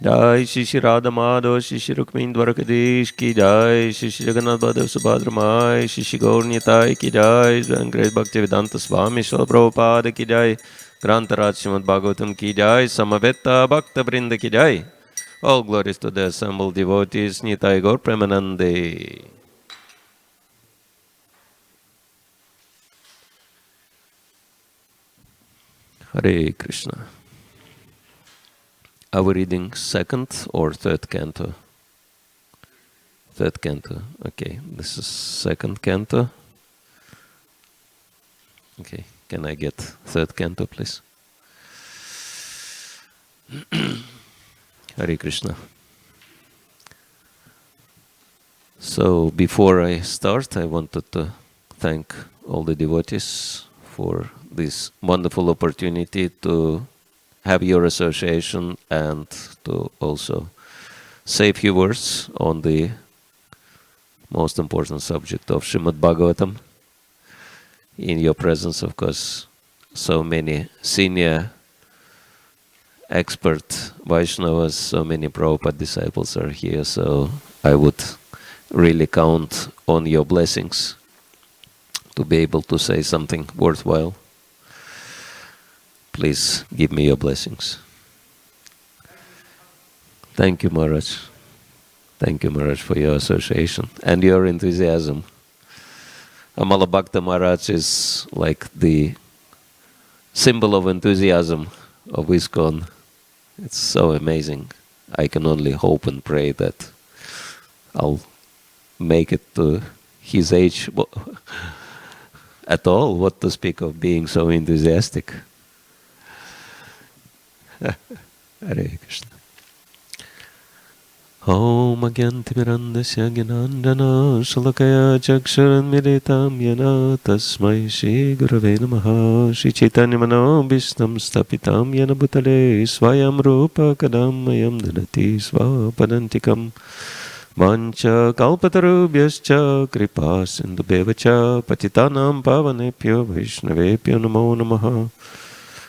जय श्री श्री राधा माधव श्री श्री रुक्मिणी द्वारकाधीश की जय, श्री श्री जगन्नाथ बलदेव सुभद्रा माई, श्री श्री गौर निताई की जय, ग्रेट भक्ति वेदांत स्वामी श्रील प्रभुपाद की जय, ग्रंथराज श्रीमद् भागवतम की जय, समवेत भक्त वृंद की जय. All glories to the assembled devotees, Nitai Gaur Premanande. Hare Krishna. Are we reading second or third canto? Third canto. Okay, this is second canto. Okay, can I get third canto, please? Hare Krishna. So before I start, I wanted to thank all the devotees for this wonderful opportunity to have your association and to also say a few words on the most important subject of Srimad Bhagavatam. In your presence, of course, so many senior expert Vaishnavas, so many Prabhupada disciples are here, so I would really count on your blessings to be able to say something worthwhile. Please give me your blessings. Thank you, Maharaj. Thank you, Maharaj, for your association and your enthusiasm. Amala Bhakta Maharaj is like the symbol of enthusiasm of ISKCON. It's so amazing. I can only hope and pray that I'll make it to his age at all, what to speak of being so enthusiastic. Hare Krishna. Om Agyantimirandasya Gyananjana Shalakaya Chaksharanmiritam Yana Tasmai Shri Gurave Namaha Shri Chaitanya Manobhishtam Stapitam Yana Bhutale Swayam Rupa Kadamayam Dhanati Svapadantikam Mancha Kalpatarubhyascha Kripa Sindhubhyevacha Patitanam Pavanebhyo Vaishnavebhyo Namo Namaha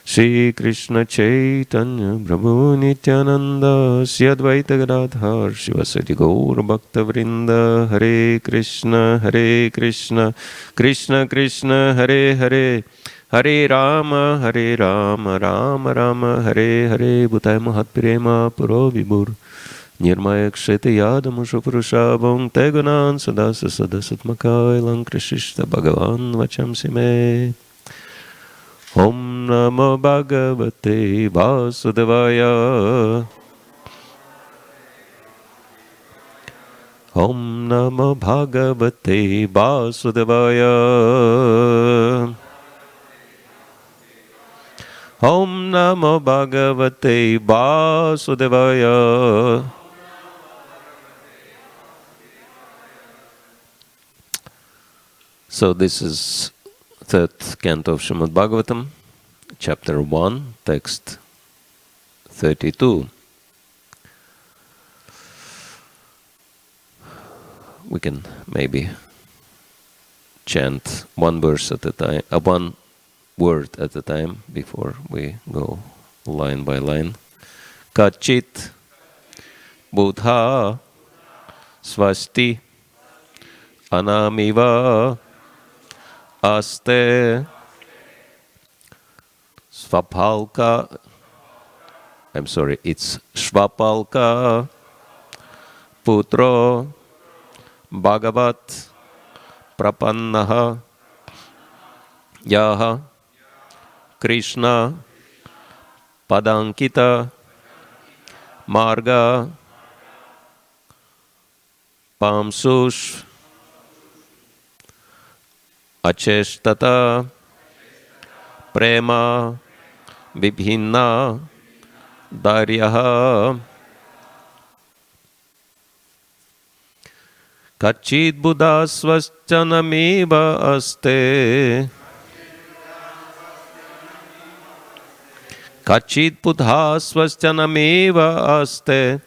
Shri Krishna Chaitanya Prabhu Nityananda Sri Advaita Gadadhar Shivasati Gaur Bhakta Vrinda Hare Krishna Krishna Krishna Hare Hare Hare Rama Rama Rama Hare Hare Bhutaya Mahatprema Puro Vibhur Nirmaya Kshete Yadamusha Purushabham Tegunan Sadasa Sadasatmakai Lankrishishta Bhagavan Vacham Sime Om Namo Bhagavate Vasudevaya. Om Namo Bhagavate Vasudevaya. Om Namo Bhagavate Vasudevaya. So this is third canto of Srimad Bhagavatam, chapter 1, text 32. We can maybe chant one verse at a time, one word at a time before we go line by line. Kachit Buddha Swasti Anamiva Aste Svapalka, I'm sorry, it's Svapalka Putro Bhagavat Prapannaha Yaha Krishna Padankita Marga Pamsush Acheshtata Prema Vibhinna Daryaha Kachid Buddha Swaschanamiva Aste Kachid Buddha Swaschanamiva Aste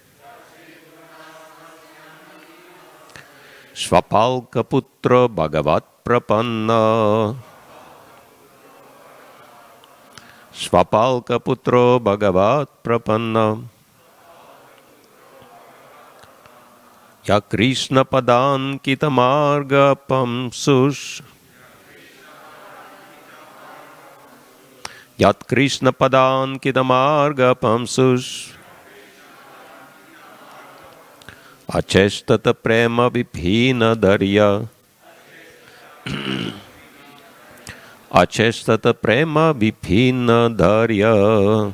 Svapalka Putra Bhagavat Prapanna Svapalka Putro Bhagavat Prapanna Ya Krishna Padankita Marga Pamsush Yat Krishna Padankita Marga Pamsush Acheshtata Prema Viphina Darya Acheshtata Prema Viphina Darya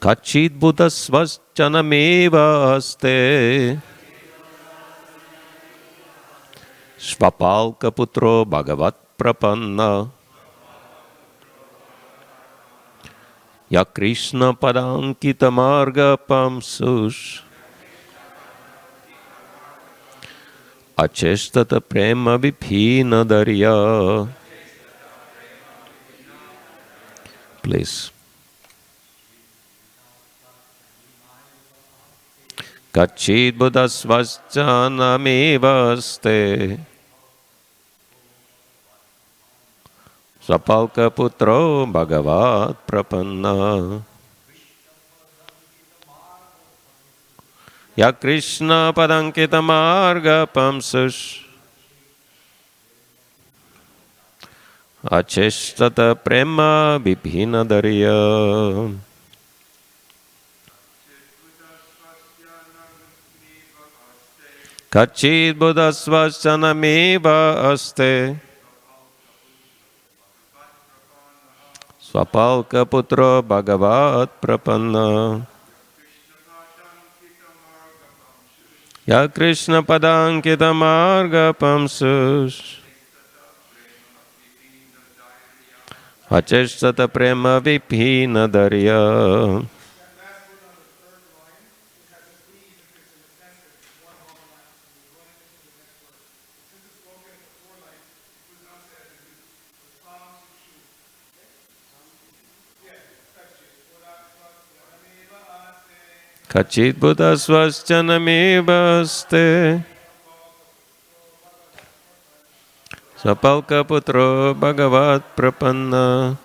Kachit Buddhasvascanameva Aste Svapalka Putro Bhagavat Prapanna Ya Krishna Padankita Marga Pamsush Acheshtata Prema Viphina Darya. Please. Kachid Buddhasvascanameva Sapalka Putro Bhagavat Prapanna Ya Krishna Padankita Marga Pamsush Acheshtata Prema Viphina Darya Kachid Buddhasvascanameva Aste Swapalka Putro Bhagavat Prapanna Ya Krishna Padankita Marga Pamsush Acheshtata Prema Viphina Darya. Kachit Buddhasvascanameva Aste Sapalka Putro Bhagavat Prapanna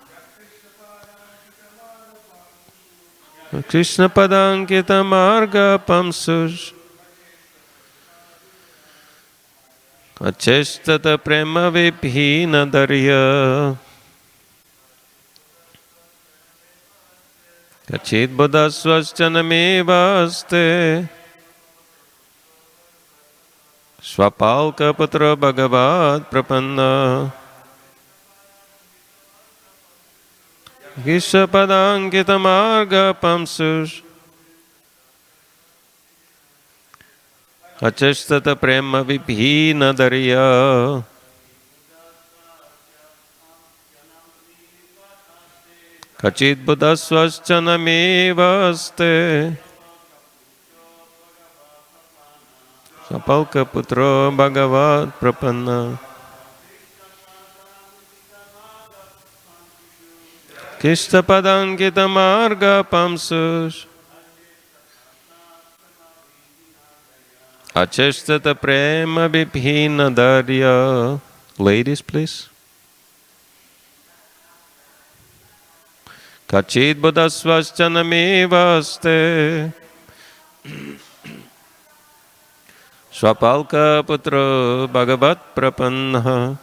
Krishna Padankita Marga Pamsush Acheshtata Prema Viphina Darya Kachit Buddhasvascanameva Aste Swapalka Putro Bhagavat Prapanna Krishna Padankita Marga Pamsush Acheshtata Prema Viphina Darya Kachit Buddhasvascanameva Aste Sapalka Putro Bhagavat Prapanna Krishna Padankita Marga Pamsush Acheshtata Prema Viphina Darya. Ladies, please. Kachit Buddhasvascanameva Aste Swapalka Putro Bhagavat Prapanna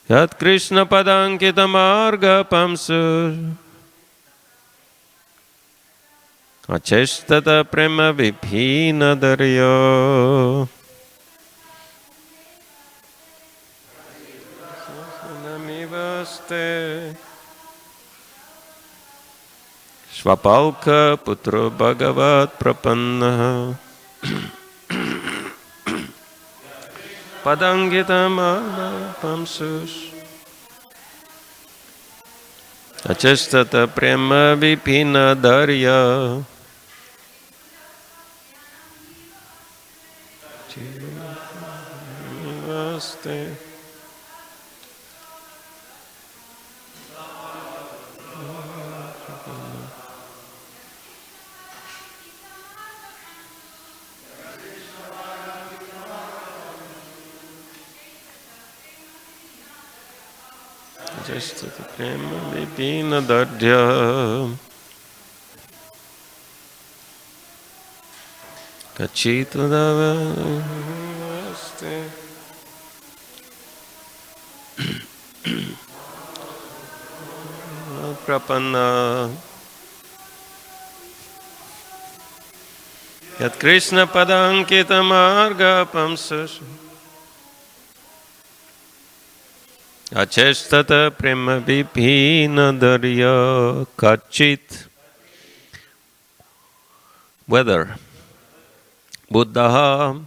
Yat Krishna Padankita Marga Pamsush Acheshtata Prema Viphina Darya. Svapalka Putro Bhagavat Prapanna Padangita Marga Pamsush Acheshtata Prema Viphina Darya. Acheshtata Prema Viphina Darya. Kachitudavaste Prapanna Yat Krishna Padankita Marga Pamsas Achestata Prema Vipina Darya Kachit. Whether Buddha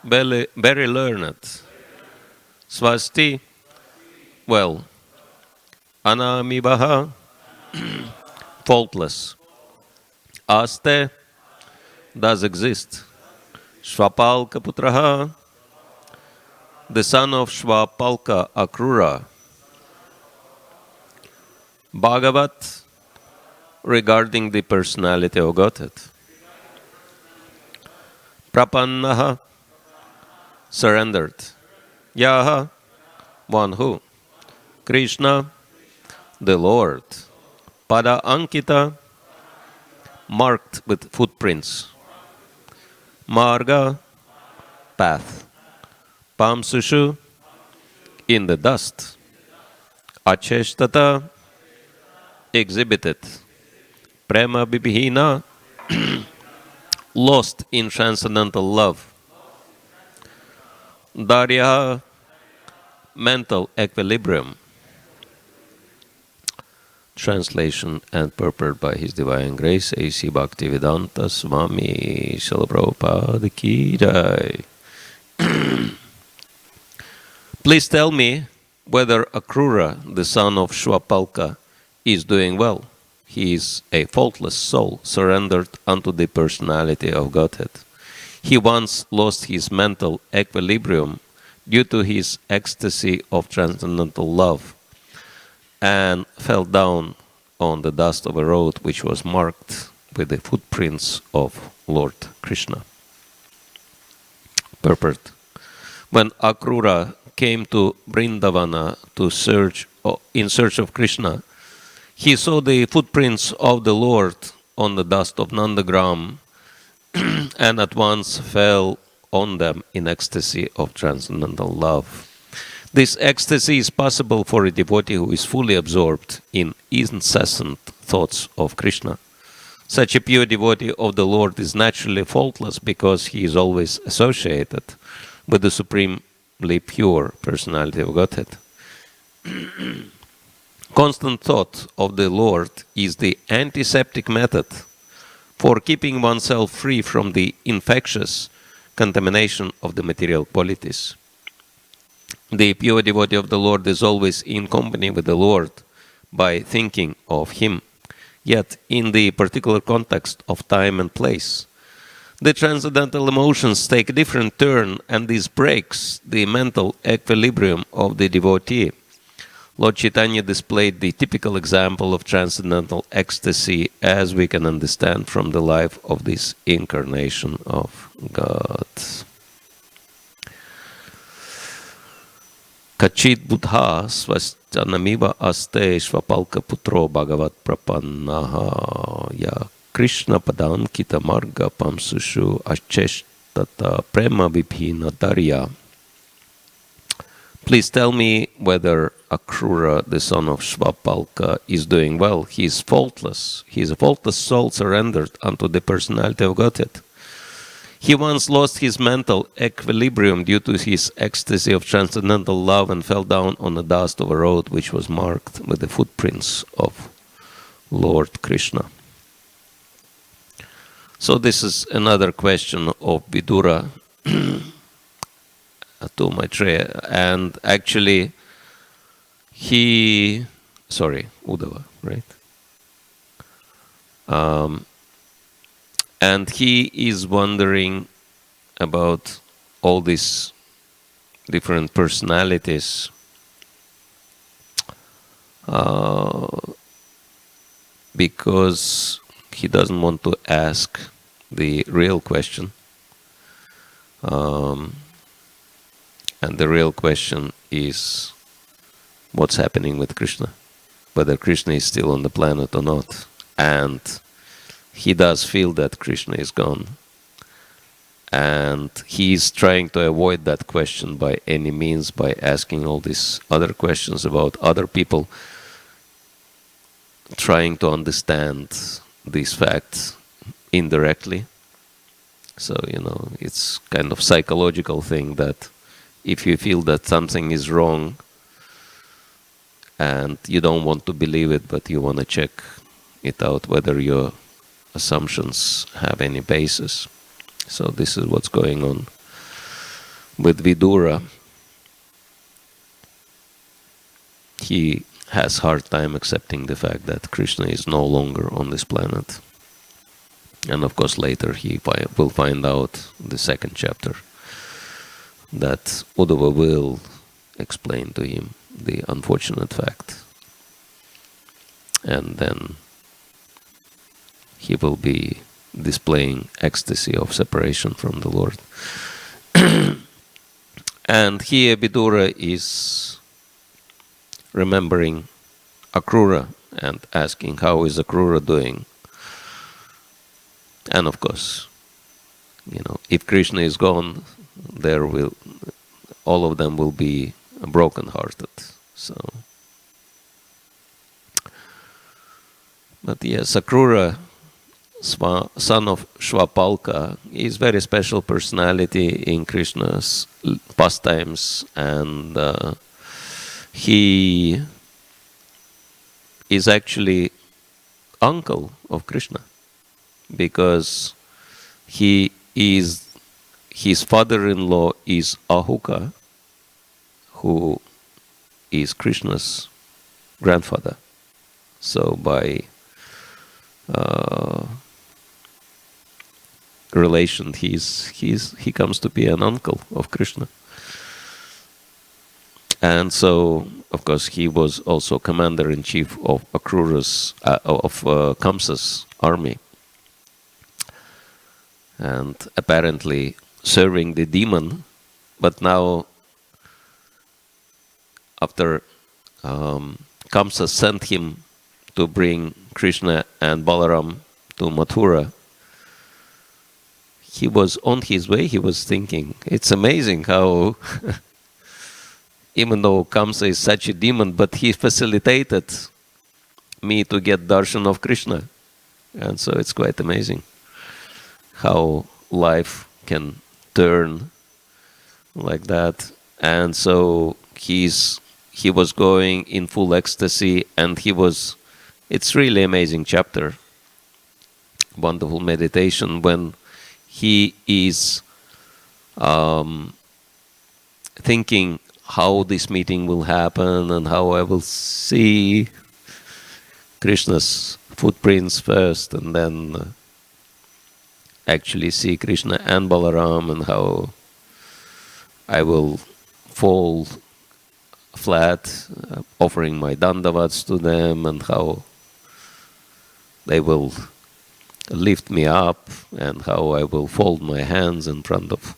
very learned, Swasti, well, Anamibaha, faultless, Aste, does exist, Shvapalka Putraha, the son of Shvapalka Akrura, Bhagavat, regarding the personality of Godhead, Prapannaha, surrendered, Yaha, one who, Krishna, the Lord, Pada Ankita, marked with footprints, Marga, path, Pamsushu, in the dust, Acheshtata, exhibited, Prema Bibhina, lost in transcendental love, Darya, mental equilibrium. Translation and purport by His Divine Grace, A.C. Bhaktivedanta Swami Srila Prabhupada Ki Jai. Please tell me whether Akrura, the son of Shvapalka, is doing well. He is a faultless soul, surrendered unto the personality of Godhead. He once lost his mental equilibrium due to his ecstasy of transcendental love and fell down on the dust of a road which was marked with the footprints of Lord Krishna. Purport. When Akrura came to Vrindavana in search of Krishna, he saw the footprints of the Lord on the dust of Nandagram and at once fell on them in ecstasy of transcendental love. This ecstasy is possible for a devotee who is fully absorbed in incessant thoughts of Krishna. Such a pure devotee of the Lord is naturally faultless because he is always associated with the supremely pure personality of Godhead. Constant thought of the Lord is the antiseptic method for keeping oneself free from the infectious contamination of the material qualities. The pure devotee of the Lord is always in company with the Lord by thinking of Him. Yet, in the particular context of time and place, the transcendental emotions take a different turn, and this breaks the mental equilibrium of the devotee. Lord Chaitanya displayed the typical example of transcendental ecstasy as we can understand from the life of this incarnation of God. Kachit buddha swastyanamiva aste shvapalka putro bhagavat prapannaha ya Krishna padankita marga pamsushu acheshtata prema vibhina darya. Please tell me whether Akrura, the son of Shvapalka, is doing well. He is faultless. He is a faultless soul surrendered unto the personality of Godhead. He once lost his mental equilibrium due to his ecstasy of transcendental love and fell down on the dust of a road which was marked with the footprints of Lord Krishna. So this is another question of Vidura to Maitreya, and actually Uddhava, right? And he is wondering about all these different personalities because he doesn't want to ask the real question. And the real question is what's happening with Krishna, whether Krishna is still on the planet or not. And he does feel that Krishna is gone. And he's trying to avoid that question by any means, by asking all these other questions about other people, trying to understand these facts indirectly. So, it's kind of psychological thing that if you feel that something is wrong and you don't want to believe it, but you want to check it out whether your assumptions have any basis. So this is what's going on with Vidura. He has hard time accepting the fact that Krishna is no longer on this planet. And of course later he will find out the second chapter that Uddhava will explain to him the unfortunate fact. And then he will be displaying ecstasy of separation from the Lord. And here Vidura is remembering Akrura and asking, how is Akrura doing? And of course, if Krishna is gone, all of them will be broken-hearted. So, but yes, Akrura, son of Shvapalka, is very special personality in Krishna's pastimes, and he is actually uncle of Krishna, because his father-in-law is Ahuka, who is Krishna's grandfather. So by relation, he comes to be an uncle of Krishna. And so, of course, he was also commander-in-chief of Akrura's, Kamsa's army. And apparently serving the demon, but now after Kamsa sent him to bring Krishna and Balaram to Mathura, he was on his way. He was thinking, it's amazing how even though Kamsa is such a demon, but he facilitated me to get darshan of Krishna. And so it's quite amazing how life can turn like that. And so he was going in full ecstasy, and it's really amazing chapter, wonderful meditation, when he is thinking how this meeting will happen and how I will see Krishna's footprints first, and then actually see Krishna and Balaram, and how I will fall flat, offering my dandavats to them, and how they will lift me up, and how I will fold my hands in front of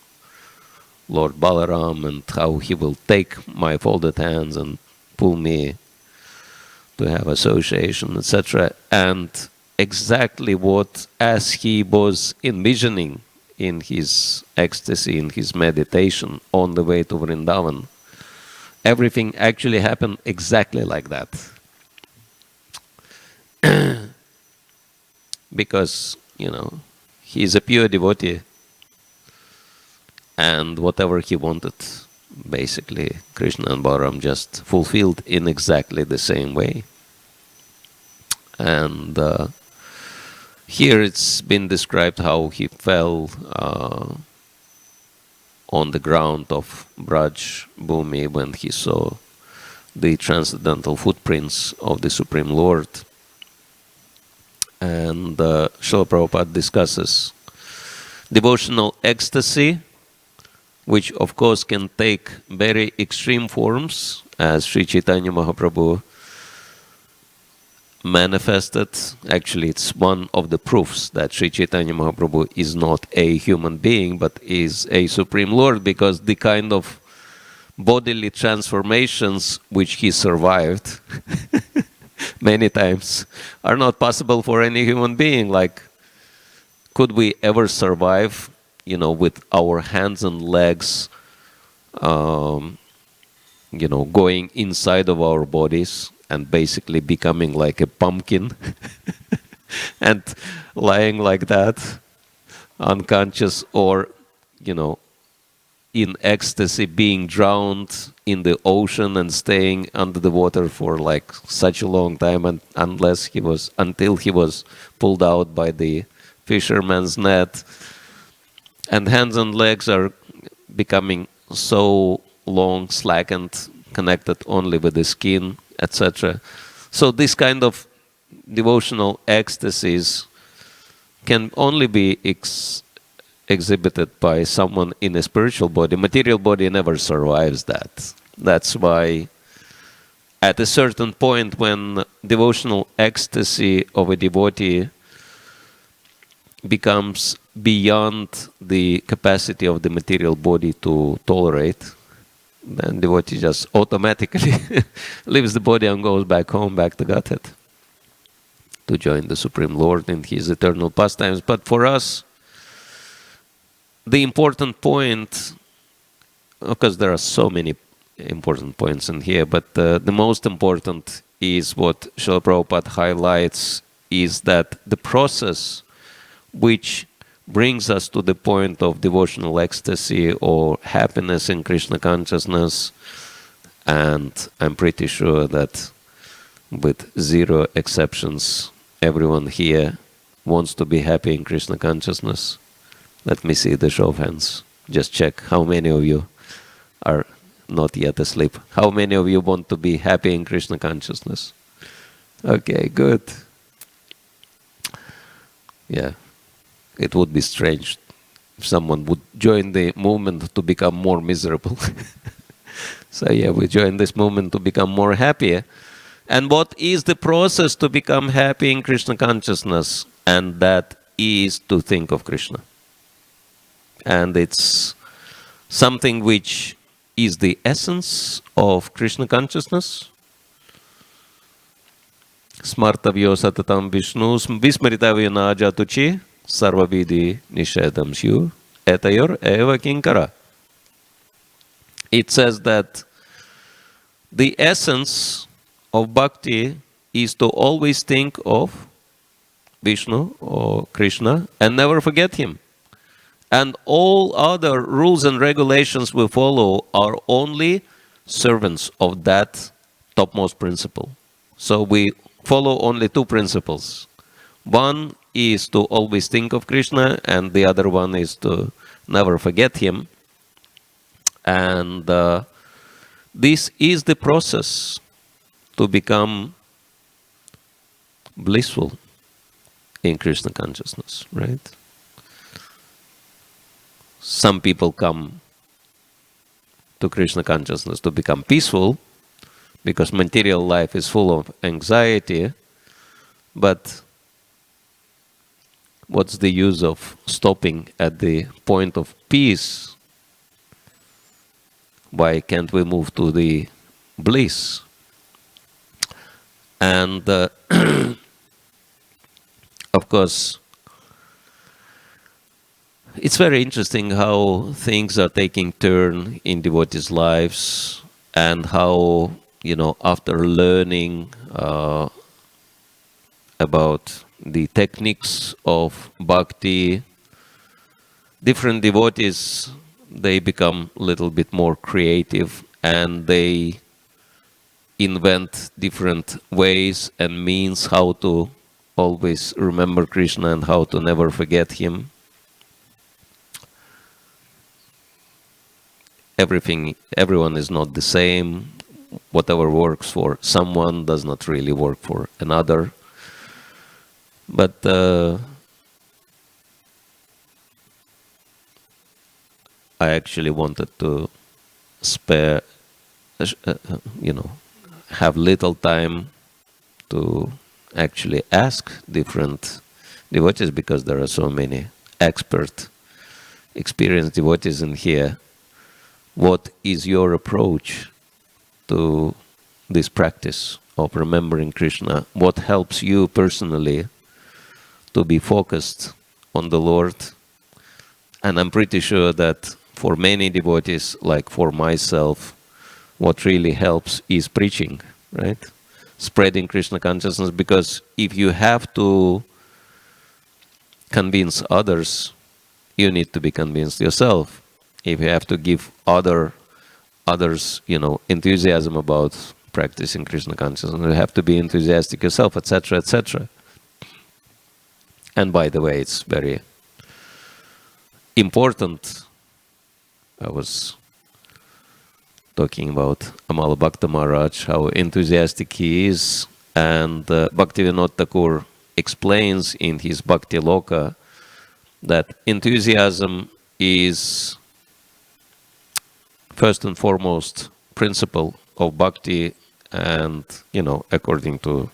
Lord Balaram, and how he will take my folded hands and pull me to have association, etc. And exactly as he was envisioning in his ecstasy, in his meditation on the way to Vrindavan, everything actually happened exactly like that. Because, he is a pure devotee, and whatever he wanted, basically, Krishna and Balaram just fulfilled in exactly the same way. And here it's been described how he fell on the ground of Braj Bhumi when he saw the transcendental footprints of the Supreme Lord. And Srila Prabhupada discusses devotional ecstasy, which of course can take very extreme forms, as Sri Chaitanya Mahaprabhu manifested. Actually, it's one of the proofs that Sri Chaitanya Mahaprabhu is not a human being, but is a Supreme Lord, because the kind of bodily transformations which he survived many times are not possible for any human being. Like, could we ever survive, with our hands and legs, going inside of our bodies and basically becoming like a pumpkin and lying like that, unconscious, or, in ecstasy, being drowned in the ocean and staying under the water for like such a long time, and until he was pulled out by the fisherman's net, and hands and legs are becoming so long, slackened, connected only with the skin, etc. So this kind of devotional ecstasies can only be exhibited by someone in a spiritual body. Material body never survives that. That's why at a certain point, when devotional ecstasy of a devotee becomes beyond the capacity of the material body to tolerate, then devotee just automatically leaves the body and goes back home, back to Godhead, to join the Supreme Lord in His eternal pastimes. But for us, the important point, because there are so many important points in here, but the most important is what Srila Prabhupada highlights, is that the process which brings us to the point of devotional ecstasy or happiness in Krishna consciousness, and I'm pretty sure that with zero exceptions, everyone here wants to be happy in Krishna consciousness. Let me see the show of hands. Just check how many of you are not yet asleep. How many of you want to be happy in Krishna consciousness? Okay, good. Yeah. It would be strange if someone would join the movement to become more miserable. So yeah, we join this movement to become more happy. And what is the process to become happy in Krishna consciousness? And that is to think of Krishna. And it's something which is the essence of Krishna consciousness. Smartavyo satatam Vishnu vismaritavyo na jatuchi sarvavidi nishedam syu etayor eva kinkara. It says that the essence of bhakti is to always think of Vishnu or Krishna and never forget him. And all other rules and regulations we follow are only servants of that topmost principle. So we follow only two principles. One is to always think of Krishna, and the other one is to never forget him. And this is the process to become blissful in Krishna consciousness, right? Some people come to Krishna consciousness to become peaceful because material life is full of anxiety, but what's the use of stopping at the point of peace? Why can't we move to the bliss? And of course, it's very interesting how things are taking turn in devotees' lives, and how, after learning about the techniques of bhakti, different devotees, they become a little bit more creative, and they invent different ways and means how to always remember Krishna and how to never forget him. Everyone is not the same. Whatever works for someone does not really work for another. But I actually wanted to spare, have little time to actually ask different devotees, because there are so many expert, experienced devotees in here. What is your approach to this practice of remembering Krishna? What helps you personally to be focused on the Lord And I'm pretty sure that for many devotees, like for myself, what really helps is preaching, right? Spreading Krishna consciousness, because if you have to convince others, you need to be convinced yourself. If you have to give others, enthusiasm about practicing Krishna consciousness, you have to be enthusiastic yourself, etc., etc. And by the way, it's very important. I was talking about Amala Bhakta Maharaj, how enthusiastic he is, and Bhaktivinoda Thakur explains in his Bhakti Loka that enthusiasm is first and foremost principle of bhakti, and according to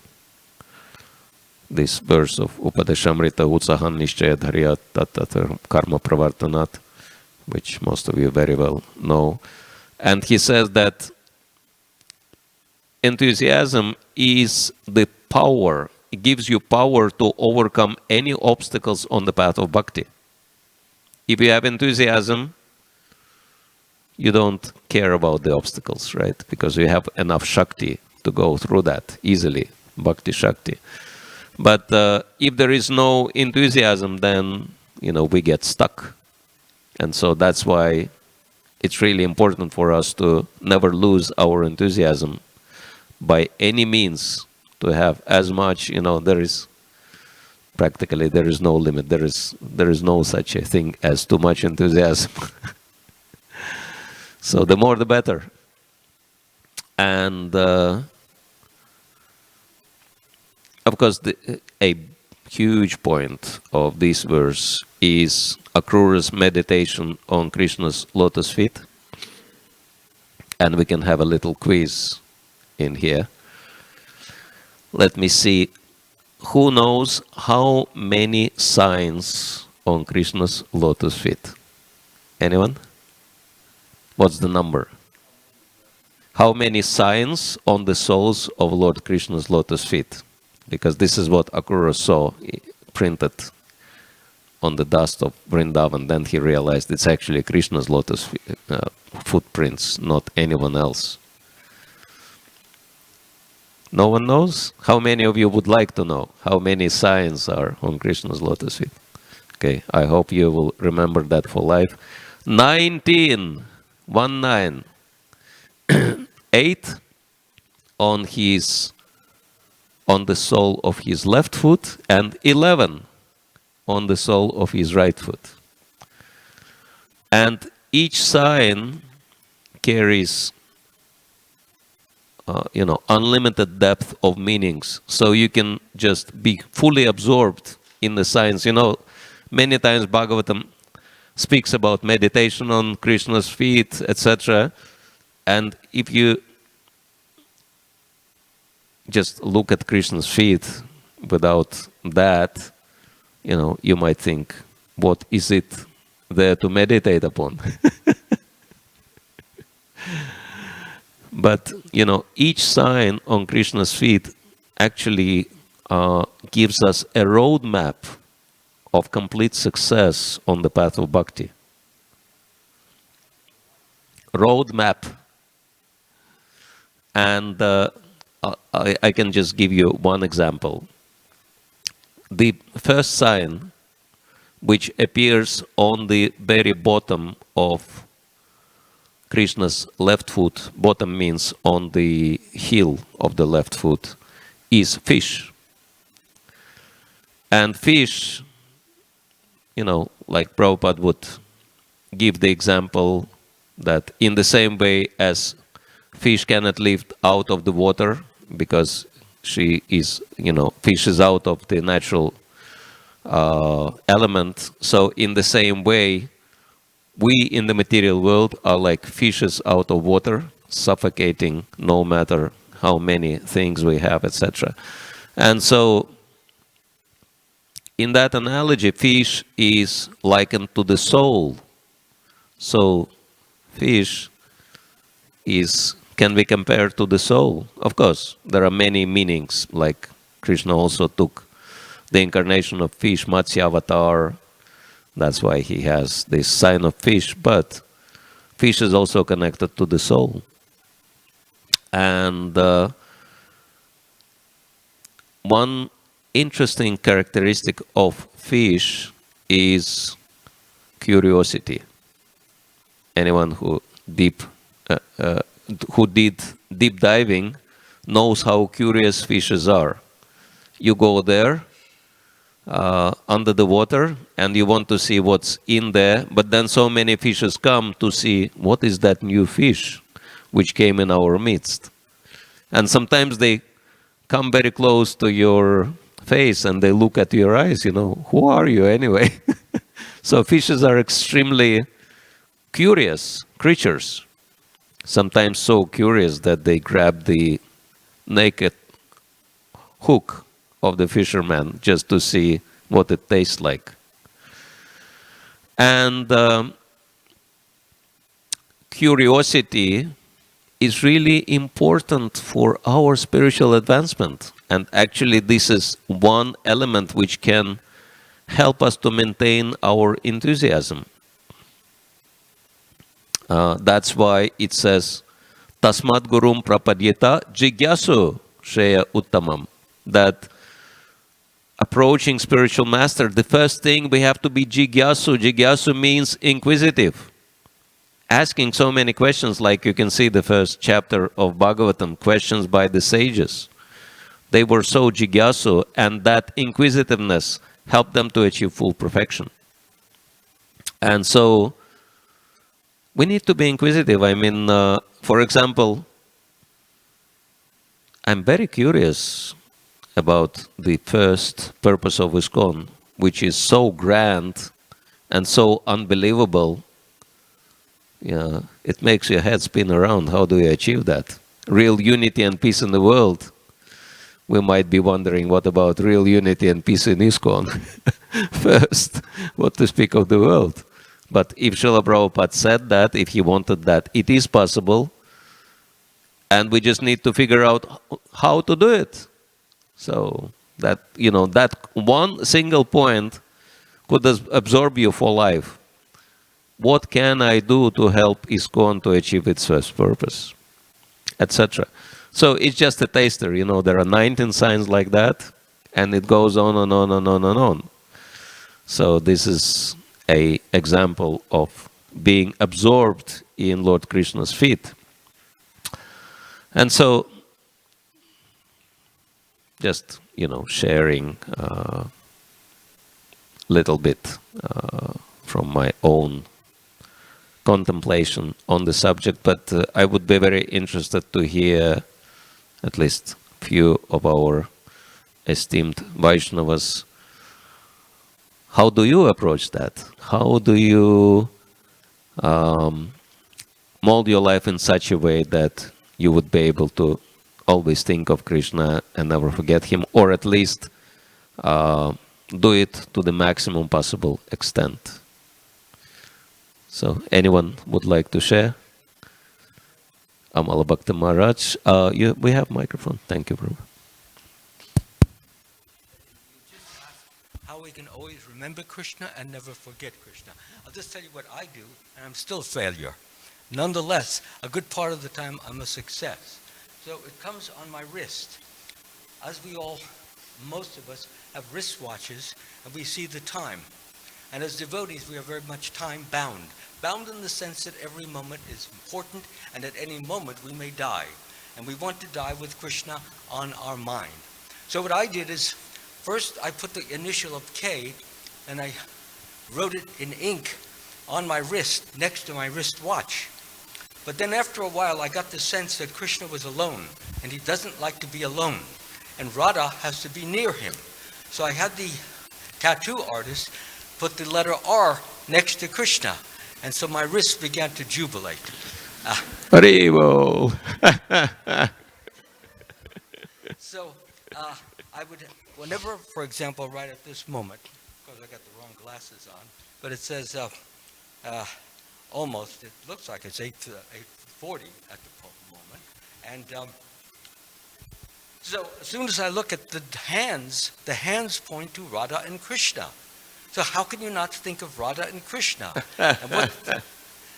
this verse of Upadeshamrita, Utsahan Nishchaya Dharyat Tat Karma Pravartanat, which most of you very well know. And he says that enthusiasm is the power. It gives you power to overcome any obstacles on the path of bhakti. If you have enthusiasm, you don't care about the obstacles, right? Because you have enough Shakti to go through that easily, Bhakti Shakti. But if there is no enthusiasm, then, we get stuck. And so that's why it's really important for us to never lose our enthusiasm by any means, to have as much, there is no limit. There is no such a thing as too much enthusiasm. So the more the better. And of course, a huge point of this verse is Akrura's meditation on Krishna's lotus feet. And we can have a little quiz in here. Let me see. Who knows how many signs on Krishna's lotus feet? Anyone? What's the number? How many signs on the soles of Lord Krishna's lotus feet? Because this is what Akrura saw printed on the dust of Vrindavan. Then he realized it's actually Krishna's lotus footprints, not anyone else. No one knows? How many of you would like to know how many signs are on Krishna's lotus feet? Okay, I hope you will remember that for life. 19. 19. 8 on the sole of his left foot, and 11 on the sole of his right foot. And each sign carries unlimited depth of meanings. So you can just be fully absorbed in the signs. Many times Bhagavatam speaks about meditation on Krishna's feet, etc. And if you just look at Krishna's feet without that, you might think, what is it there to meditate upon? But, each sign on Krishna's feet actually gives us a roadmap of complete success on the path of bhakti. Roadmap. And I can just give you one example. The first sign, which appears on the very bottom of Krishna's left foot, bottom means on the heel of the left foot, is fish. And fish, like Prabhupada would give the example that in the same way as fish cannot live out of the water because she is, fish is out of the natural element. So in the same way, we in the material world are like fishes out of water, suffocating no matter how many things we have, etc. And so, in that analogy, fish is likened to the soul. So, fish can be compared to the soul. Of course, there are many meanings, like Krishna also took the incarnation of fish, Matsya Avatar, That's why he has this sign of fish, but fish is also connected to the soul. And one interesting characteristic of fish is curiosity. Anyone who did deep diving knows how curious fishes are. You go there under the water and you want to see what's in there, but then so many fishes come to see what is that new fish which came in our midst. And sometimes they come very close to your face and they look at your eyes, who are you anyway? So fishes are extremely curious creatures, sometimes so curious that they grab the naked hook of the fisherman just to see what it tastes like. And curiosity is really important for our spiritual advancement. And actually this is one element which can help us to maintain our enthusiasm. That's why it says, Tasmat Gurum Prapadyeta Jigyasu Shreya Uttamam. That approaching spiritual master, the first thing we have to be Jigyasu. Jigyasu means inquisitive. Asking so many questions, like you can see the first chapter of Bhagavatam, questions by the sages. They were so Jigyasu, and that inquisitiveness helped them to achieve full perfection. And so, we need to be inquisitive. I mean, for example, I'm very curious about the first purpose of ISKCON, which is so grand and so unbelievable. Yeah, it makes your head spin around. How do you achieve that? Real unity and peace in the world. We might be wondering, what about real unity and peace in ISKCON? First, what to speak of the world? But if Srila Prabhupada said that, if he wanted that, it is possible. And we just need to figure out how to do it. So that, that one single point could absorb you for life. What can I do to help ISKCON to achieve its first purpose? Etc. So it's just a taster, there are 19 signs like that, and it goes on and on and on and on. So this is an example of being absorbed in Lord Krishna's feet. And so, just, sharing a little bit from my own contemplation on the subject, but I would be very interested to hear at least few of our esteemed Vaishnavas. How do you approach that? How do you mold your life in such a way that you would be able to always think of Krishna and never forget him, or at least do it to the maximum possible extent? So, anyone would like to share? Amala Bhakta Maharaj, we have microphone. Thank you, Prabhu. How we can always remember Krishna and never forget Krishna. I'll just tell you what I do, and I'm still a failure. Nonetheless, a good part of the time I'm a success. So it comes on my wrist. As we all, most of us, have wristwatches, and we see the time. And as devotees, we are very much time bound. Bound in the sense that every moment is important, and at any moment we may die. And we want to die with Krishna on our mind. So what I did is, first I put the initial of K, and I wrote it in ink on my wrist, next to my wristwatch. But then after a while, I got the sense that Krishna was alone, and he doesn't like to be alone. And Radha has to be near him. So I had the tattoo artist put the letter R next to Krishna. And so my wrist began to jubilate. Haribol! So I would, whenever, for example, right at this moment, because I got the wrong glasses on, but it says almost, it looks like it's 8:40 at the moment. And so as soon as I look at the hands point to Radha and Krishna. So how can you not think of Radha and Krishna? And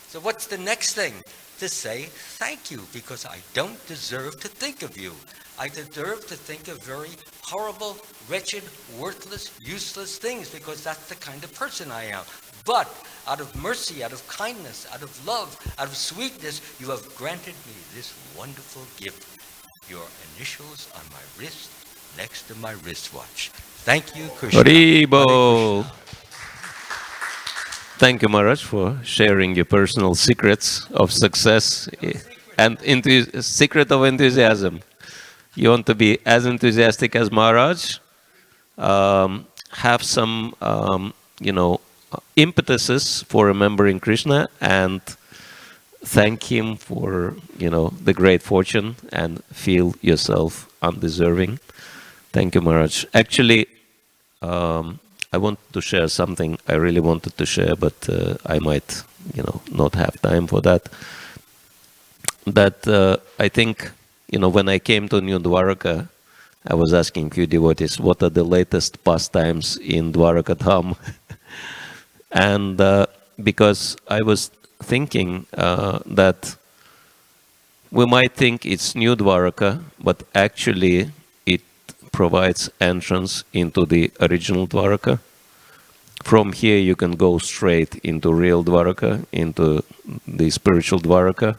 so what's the next thing? To say thank you, because I don't deserve to think of you. I deserve to think of very horrible, wretched, worthless, useless things, because that's the kind of person I am. But out of mercy, out of kindness, out of love, out of sweetness, you have granted me this wonderful gift. Your initials on my wrist, next to my wristwatch. Thank you, Krishna. Haribo. Thank you, Maharaj, for sharing your personal secrets of success and secret of enthusiasm. You want to be as enthusiastic as Maharaj, have some, impetuses for remembering Krishna, and thank him for, the great fortune, and feel yourself undeserving. Thank you, Maharaj. Actually, I want to share something I really wanted to share, but I might, not have time for that. That I think, when I came to New Dwaraka, I was asking few devotees, what are the latest pastimes in Dwaraka Dham? And because I was thinking that we might think it's New Dwaraka, but actually it provides entrance into the original Dwaraka. From here you can go straight into real Dwaraka, into the spiritual Dwaraka,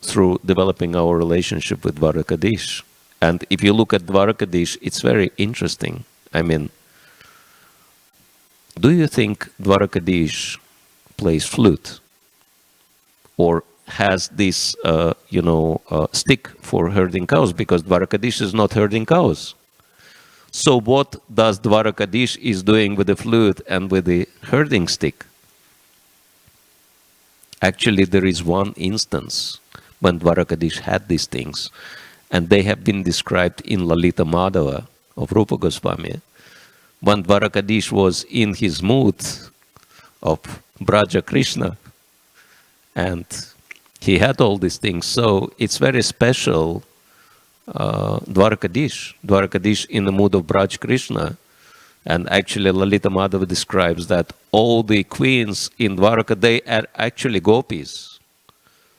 through developing our relationship with Dwarakadish. And if you look at Dwarakadish, it's very interesting. I mean, do you think Dwarakadish plays flute? Or has this, stick for herding cows? Because Dwarakadish is not herding cows. So what does Dwarakadish is doing with the flute and with the herding stick? Actually, there is one instance when Dwarakadish had these things, and they have been described in Lalita Madhava of Rupa Goswami. When Dwarakadish was in his mood of Braja Krishna, and he had all these things. So it's very special, Dwarakadish in the mood of Braj Krishna. And actually Lalita Madhava describes that all the queens in Dwaraka, they are actually gopis.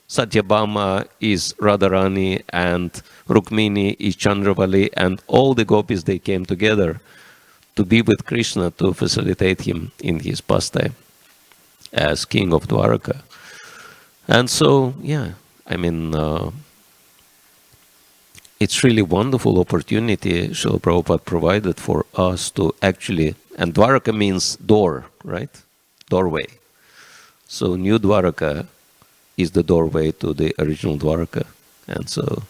Satyabhama is Radharani and Rukmini is Chandravali, and all the gopis, they came together to be with Krishna, to facilitate him in his pastime as king of Dwaraka. And so, it's really wonderful opportunity Srila Prabhupada provided for us to actually, and Dwaraka means door, right? Doorway. So New Dwaraka is the doorway to the original Dwaraka. And so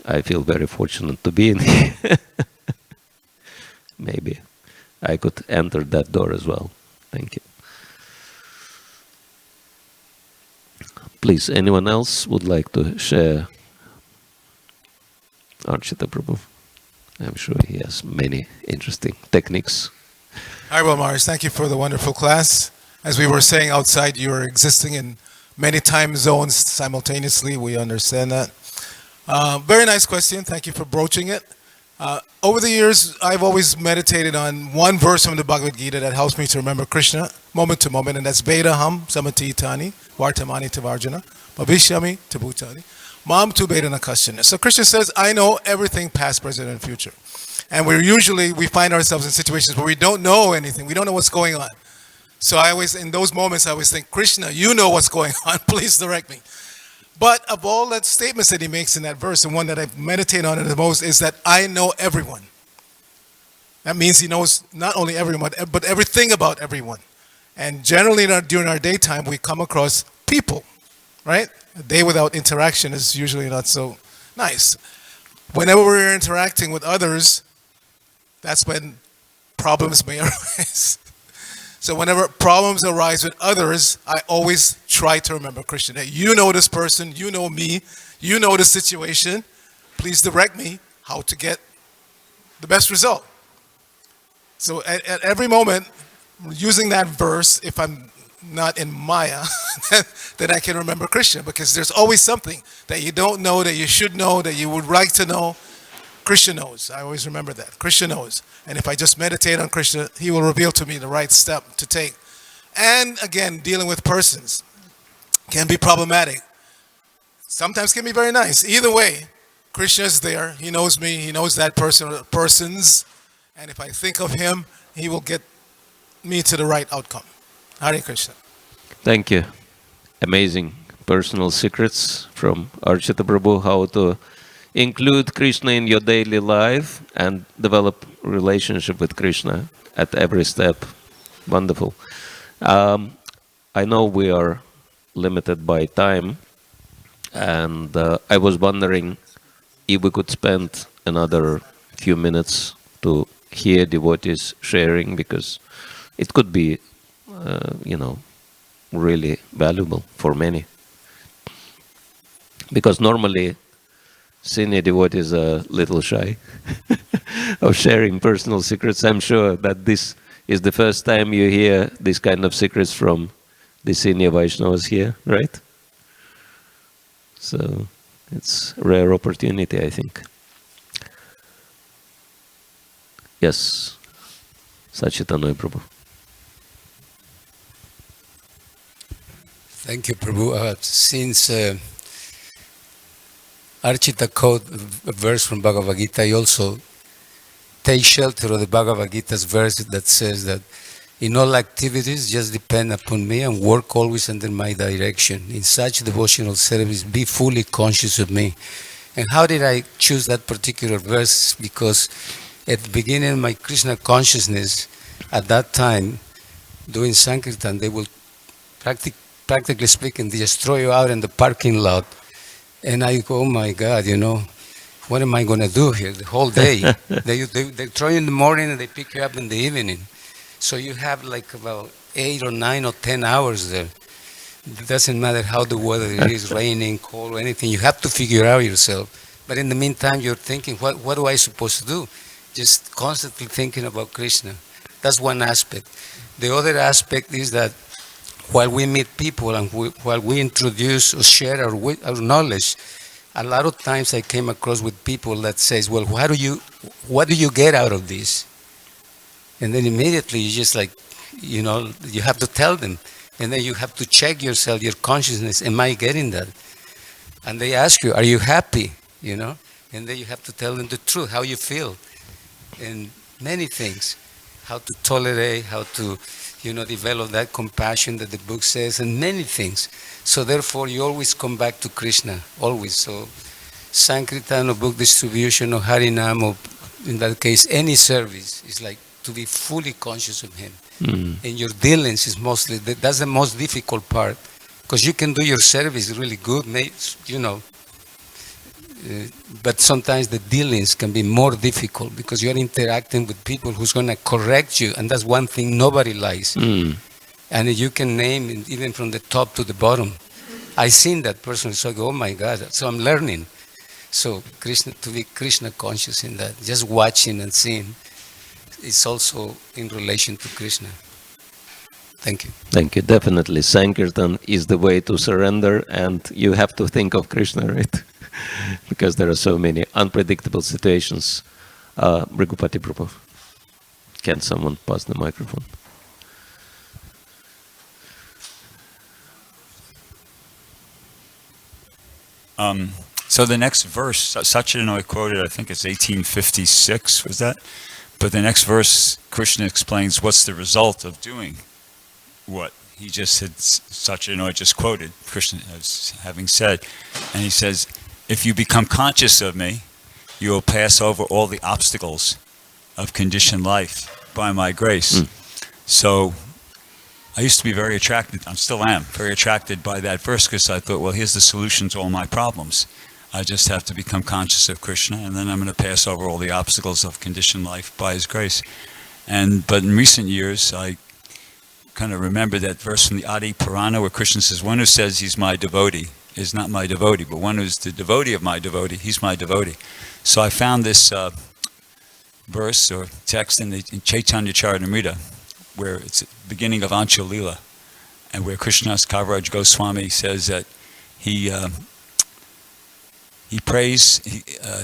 I feel very fortunate to be in here. Maybe I could enter that door as well. Thank you. Please, anyone else would like to share? Archita Prabhu. I'm sure he has many interesting techniques. Hi, well, Maharaj, thank you for the wonderful class. As we were saying outside, you are existing in many time zones simultaneously. We understand that. Very nice question. Thank you for broaching it. Over the years, I've always meditated on one verse from the Bhagavad Gita that helps me to remember Krishna moment to moment, and that's Vedaham Samatitani Vartamani Tavarjana Bhavishyami Tabhutani Mam Tu Vedana Kasyana. So Krishna says, I know everything past, present, and future. And we find ourselves in situations where we don't know anything. We don't know what's going on. So in those moments, I always think, Krishna, you know what's going on. Please direct me. But of all the statements that he makes in that verse, the one that I meditate on it the most is that I know everyone. That means he knows not only everyone, but everything about everyone. And generally during our daytime, we come across people, right? A day without interaction is usually not so nice. Whenever we're interacting with others, that's when problems may arise. So whenever problems arise with others, I always try to remember Krishna. That you know this person, you know me, you know the situation. Please direct me how to get the best result. So at every moment, using that verse, if I'm not in Maya, then I can remember Krishna, because there's always something that you don't know, that you should know, that you would like to know. Krishna knows. I always remember that. Krishna knows. And if I just meditate on Krishna, he will reveal to me the right step to take. And again, dealing with persons can be problematic. Sometimes can be very nice. Either way, Krishna is there. He knows me. He knows that person or persons. And if I think of him, he will get me to the right outcome. Hare Krishna. Thank you. Amazing personal secrets from Archita Prabhu, how to include Krishna in your daily life and develop relationship with Krishna at every step. Wonderful. I know we are limited by time, and I was wondering if we could spend another few minutes to hear devotees sharing, because it could be, really valuable for many. Because normally senior devotees are a little shy of sharing personal secrets. I'm sure that this is the first time you hear this kind of secrets from the senior Vaishnavas here, right? So it's a rare opportunity, I think. Yes, Sachitananda Prabhu. Thank you, Prabhu. Since Archita quote a verse from Bhagavad Gita, I also take shelter of the Bhagavad Gita's verse that says that in all activities just depend upon me and work always under my direction. In such devotional service, be fully conscious of me. And how did I choose that particular verse? Because at the beginning of my Krishna consciousness, at that time, doing Sankirtan, they will practically speaking, just throw you out in the parking lot. And I go, oh my God, what am I going to do here the whole day? they throw you in the morning and they pick you up in the evening. So you have like about 8 or 9 or 10 hours there. It doesn't matter how the weather is, raining, cold, or anything. You have to figure out yourself. But in the meantime, you're thinking, what do I supposed to do? Just constantly thinking about Krishna. That's one aspect. The other aspect is that while we meet people and while we introduce or share our knowledge, a lot of times I came across with people that says, well, what do you get out of this? And then immediately you just you have to tell them. And then you have to check yourself, your consciousness, am I getting that? And they ask you, are you happy? And then you have to tell them the truth, how you feel. And many things, how to tolerate, how to develop that compassion that the book says, and many things. So therefore, you always come back to Krishna, always. So Sankirtan or book distribution or Harinam, or in that case, any service is like to be fully conscious of Him. And your dealings is mostly, that's the most difficult part, because you can do your service really good, but sometimes the dealings can be more difficult because you're interacting with people who's going to correct you, and that's one thing nobody likes. And you can name it even from the top to the bottom. I seen that person, so I go, oh my God, so I'm learning. So to be Krishna conscious in that, just watching and seeing, is also in relation to Krishna. Thank you. Thank you. Definitely, Sankirtan is the way to surrender, and you have to think of Krishna, right? Because there are so many unpredictable situations. Brigupati Prabhu, can someone pass the microphone? So the next verse, Sachidananda quoted, I think it's 1856, was that? But the next verse, Krishna explains what's the result of doing what he just said, Sachidananda just quoted, Krishna as having said. And he says, if you become conscious of me, you will pass over all the obstacles of conditioned life by my grace. So I used to be very attracted, I still am, very attracted by that verse, because I thought, well, here's the solution to all my problems. I just have to become conscious of Krishna, and then I'm going to pass over all the obstacles of conditioned life by His grace. But in recent years, I kind of remember that verse from the Adi Purana where Krishna says, one who says he's my devotee is not my devotee, but one who's the devotee of my devotee, he's my devotee. So I found this verse or text in Chaitanya Charitamrita, where it's the beginning of Ancha Lila, and where Krishnadas Kaviraj Goswami says that he he prays,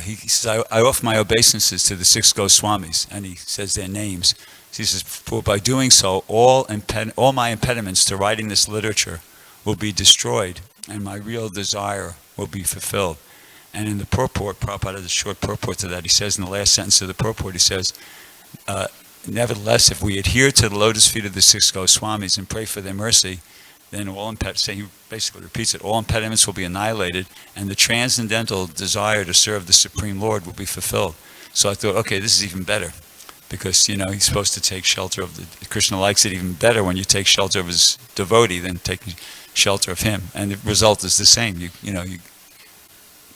he says, I offer my obeisances to the 6 Goswamis, and he says their names. He says, for by doing so, all my impediments to writing this literature will be destroyed, and my real desire will be fulfilled. And in the purport, Prabhupada has a short purport to that. He says in the last sentence of the purport, he says, nevertheless, if we adhere to the lotus feet of the 6 Goswamis and pray for their mercy, then all impediments, he basically repeats it, all impediments will be annihilated, and the transcendental desire to serve the Supreme Lord will be fulfilled. So I thought, okay, this is even better, because, he's supposed to take shelter of Krishna likes it even better when you take shelter of his devotee than taking shelter of him. And the result is the same.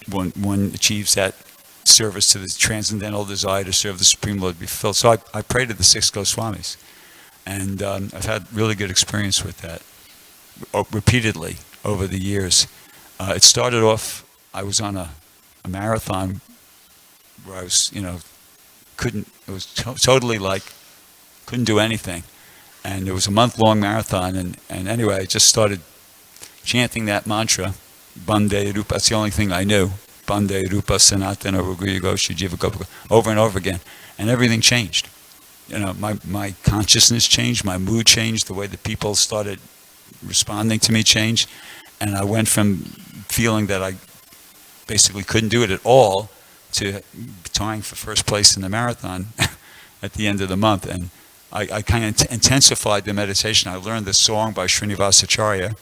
One achieves that service to the transcendental desire to serve the Supreme Lord be fulfilled. So I pray to the 6 Goswamis, and I've had really good experience with that repeatedly over the years. It started off, I was on a marathon where I was, totally couldn't do anything. And it was a month-long marathon, and anyway, I just started chanting that mantra, Bande Rupa, that's the only thing I knew, Bande Rupa Sanatana Ruguyagoshi Jiva Gopika, over and over again, and everything changed. My consciousness changed, my mood changed, the way the people started responding to me changed, and I went from feeling that I basically couldn't do it at all to tying for first place in the marathon at the end of the month. And I kind of intensified the meditation. I learned this song by Srinivasacharya,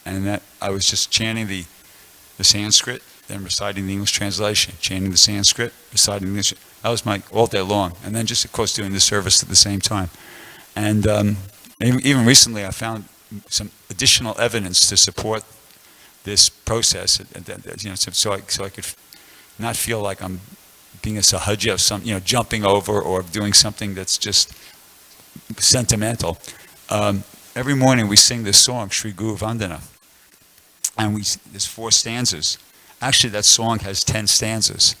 and that I was just chanting the Sanskrit, then reciting the English translation, chanting the Sanskrit, reciting the English. That was my all day long, and then just of course doing the service at the same time. And even recently, I found some additional evidence to support this process, so I could not feel like I'm being a sahaja of some, jumping over or doing something that's just sentimental. Every morning we sing this song, Shri Guru Vandana, and there's 4 stanzas. Actually, that song has 10 stanzas.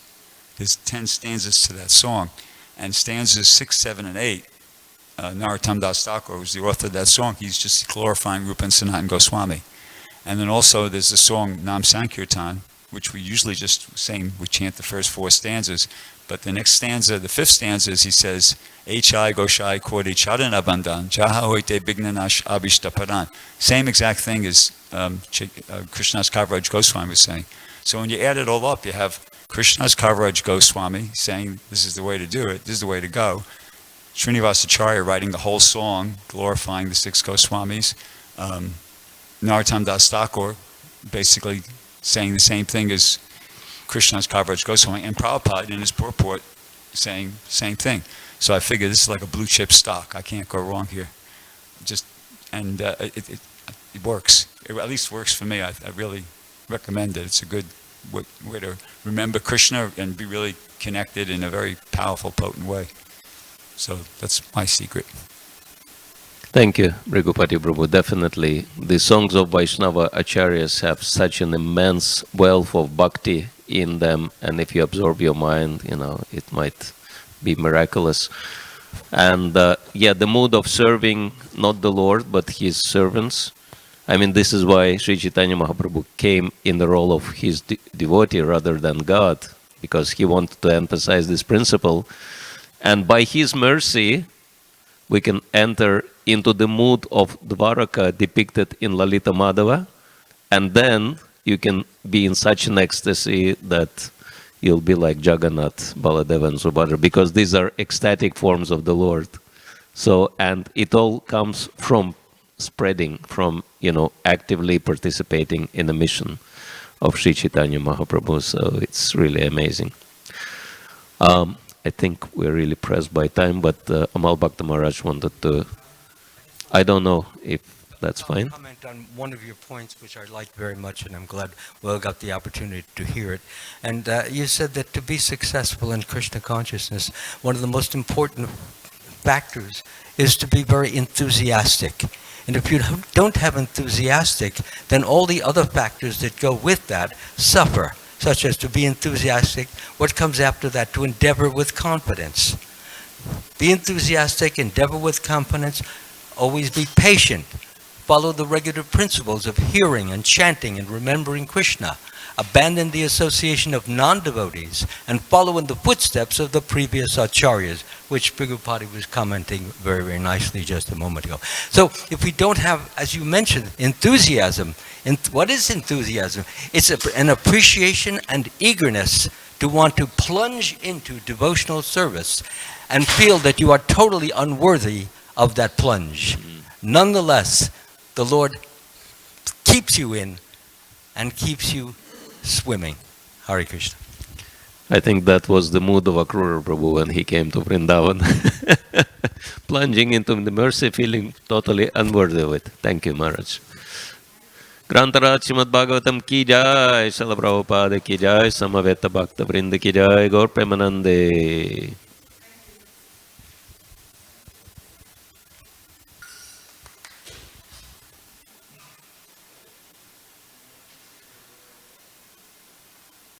There's 10 stanzas to that song, and stanzas 6, 7, and 8. Narottam Das Thakur, who's the author of that song, he's just glorifying Rupa and Sanatana Goswami. And then also there's the song Nam Sankirtan, which we usually just sing, we chant the first 4 stanzas. But the next stanza, the 5th stanza, is he says, H.I. Goshai Kodi Charana Bandhan, Jaha Hoite Bignanash Abhishta Paran. Same exact thing as Krishnadas Kaviraj Goswami was saying. So when you add it all up, you have Krishnadas Kaviraj Goswami saying, this is the way to do it, this is the way to go. Srinivasacharya writing the whole song, glorifying the 6 Goswamis. Narottam Das Thakur basically saying the same thing as Krishnadas Kaviraj Goswami, and Prabhupada in his purport saying the same thing. So I figure this is like a blue chip stock. I can't go wrong here. It works. It at least works for me. I really recommend it. It's a good way to remember Krishna and be really connected in a very powerful, potent way. So that's my secret. Thank you, Bhrigupati Prabhu. Definitely, the songs of Vaishnava Acharyas have such an immense wealth of bhakti in them, and if you absorb your mind, it might be miraculous. And the mood of serving not the Lord, but His servants. I mean, this is why Sri Chaitanya Mahaprabhu came in the role of his devotee rather than God, because he wanted to emphasize this principle. And by His mercy, we can enter into the mood of Dvaraka depicted in Lalita Madhava, and then you can be in such an ecstasy that you'll be like Jagannath, Baladeva and Subhadra, because these are ecstatic forms of the Lord. So, and it all comes from spreading, from, actively participating in the mission of Sri Chaitanya Mahaprabhu. So it's really amazing. I think we're really pressed by time, but Amal Bhakta Maharaj wanted to, I don't know if that's fine. I'll comment on one of your points, which I liked very much, and I'm glad Will got the opportunity to hear it. And you said that to be successful in Krishna consciousness, one of the most important factors is to be very enthusiastic. And if you don't have enthusiastic, then all the other factors that go with that suffer, such as to be enthusiastic. What comes after that? To endeavor with confidence. Be enthusiastic, endeavor with confidence, always be patient. Follow the regular principles of hearing and chanting and remembering Krishna. abandon the association of non-devotees, and follow in the footsteps of the previous acharyas, which Prabhupada was commenting very, very nicely just a moment ago. So if we don't have, as you mentioned, enthusiasm, what is enthusiasm? It's an appreciation and eagerness to want to plunge into devotional service and feel that you are totally unworthy of that plunge. Nonetheless, the Lord keeps you in and keeps you swimming. Hare Krishna. I think that was the mood of Akrura Prabhu when he came to Vrindavan. Plunging into the mercy, feeling totally unworthy of it. Thank you, Maharaj. Grantaraj Srimad Bhagavatam ki jai, Srila Prabhupada ki jai, Samaveta Bhakta Vrinda ki jai, Gaur Premanande.